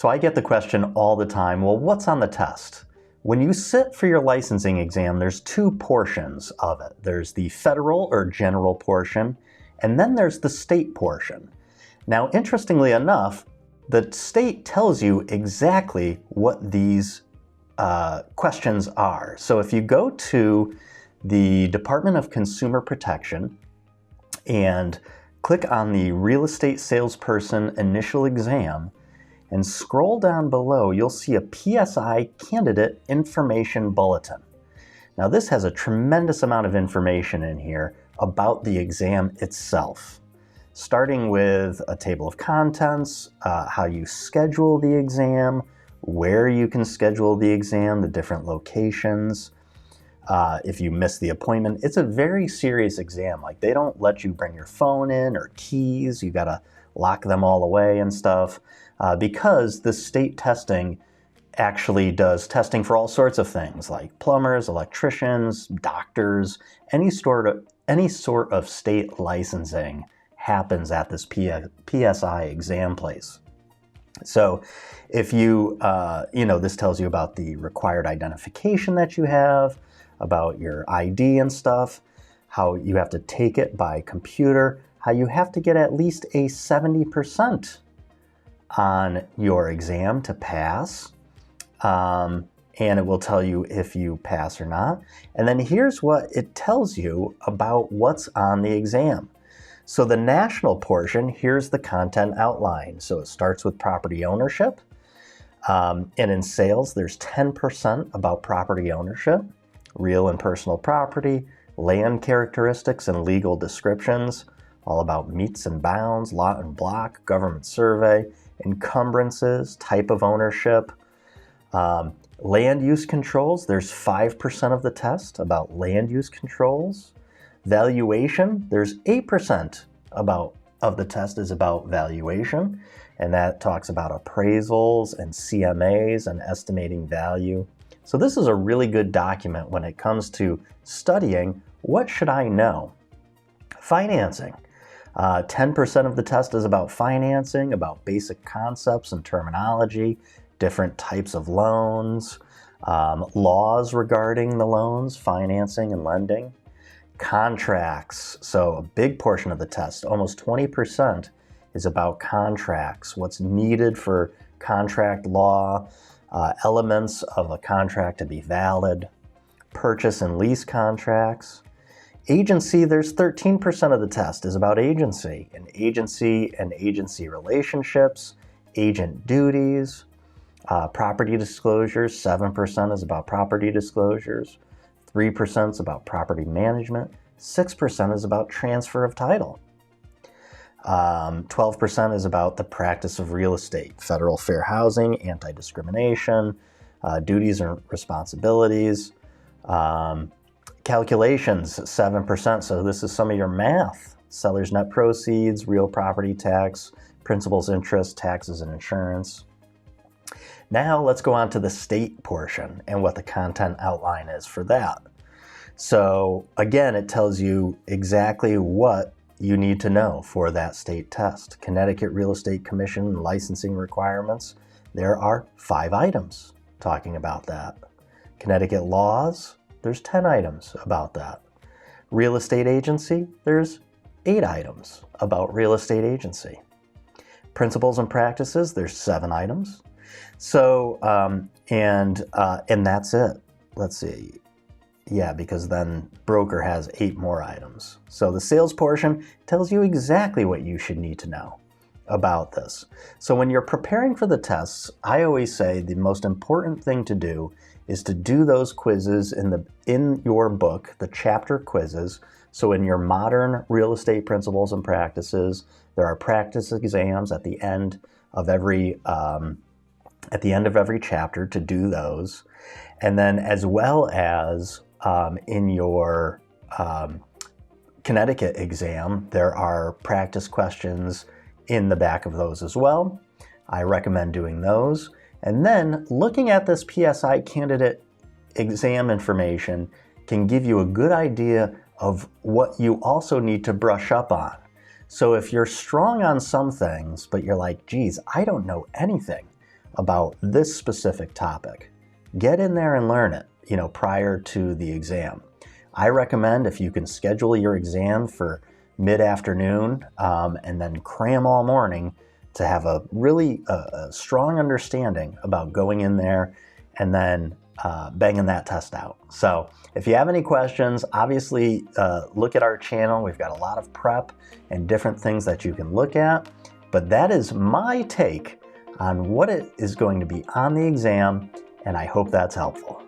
So I get the question all the time, well, what's on the test? When you sit for your licensing exam, there's two portions of it. There's the federal or general portion, and then there's the state portion. Now, interestingly enough, the state tells you exactly what these questions are. So if you go to the Department of Consumer Protection and click on the Real Estate Salesperson Initial Exam, and scroll down below, you'll see a PSI Candidate Information Bulletin. Now this has a tremendous amount of information in here about the exam itself, starting with a table of contents, how you schedule the exam, where you can schedule the exam, the different locations, if you miss the appointment. It's a very serious exam. Like, they don't let you bring your phone in or keys. You gotta lock them all away and stuff. Because the state testing actually does testing for all sorts of things like plumbers, electricians, doctors, any sort of state licensing happens at this PSI exam place. So if you, this tells you about the required identification that you have, about your ID and stuff, how you have to take it by computer, how you have to get at least a 70% on your exam to pass, and it will tell you if you pass or not. And then here's what it tells you about what's on the exam. So the national portion, here's the content outline. So it starts with property ownership, and in sales there's 10% about property ownership, real and personal property, land characteristics and legal descriptions, all about meets and bounds, lot and block, government survey, encumbrances, type of ownership, land use controls. There's 5% of the test about land use controls. Valuation, there's 8% of the test is about valuation, and that talks about appraisals and CMAs and estimating value. So this is a really good document when it comes to studying what should I know. Financing. 10% of the test is about financing, about basic concepts and terminology, different types of loans, laws regarding the loans, financing and lending, contracts. So a big portion of the test, almost 20%, is about contracts, what's needed for contract law, elements of a contract to be valid, purchase and lease contracts. Agency, there's 13% of the test is about agency and agency relationships, agent duties, property disclosures. 7% is about property disclosures, 3% is about property management, 6% is about transfer of title, 12% is about the practice of real estate, federal fair housing, anti-discrimination, duties and responsibilities, calculations, 7%. So this is some of your math. Seller's net proceeds, real property tax, principal's interest, taxes and insurance. Now let's go on to the state portion and what the content outline is for that. So again, it tells you exactly what you need to know for that state test. Connecticut Real Estate Commission licensing requirements. There are 5 items talking about that. Connecticut laws, there's 10 items about that. Real estate agency, there's 8 items about real estate agency. Principles and practices, there's 7 items. So, and that's it. Let's see. Yeah, because then broker has 8 more items. So the sales portion tells you exactly what you should need to know about this. So when you're preparing for the tests, I always say the most important thing to do is to do those quizzes in your book, the chapter quizzes. So in your modern real estate principles and practices, there are practice exams at the end of every chapter to do those. And then as well as in your Connecticut exam, there are practice questions in the back of those as well. I recommend doing those. And then looking at this PSI candidate exam information can give you a good idea of what you also need to brush up on. So if you're strong on some things, but you're like, geez, I don't know anything about this specific topic, get in there and learn it, prior to the exam. I recommend if you can schedule your exam for mid-afternoon and then cram all morning to have a really strong understanding about going in there and then banging that test out. So if you have any questions, obviously look at our channel. We've got a lot of prep and different things that you can look at. But that is my take on what it is going to be on the exam, and I hope that's helpful.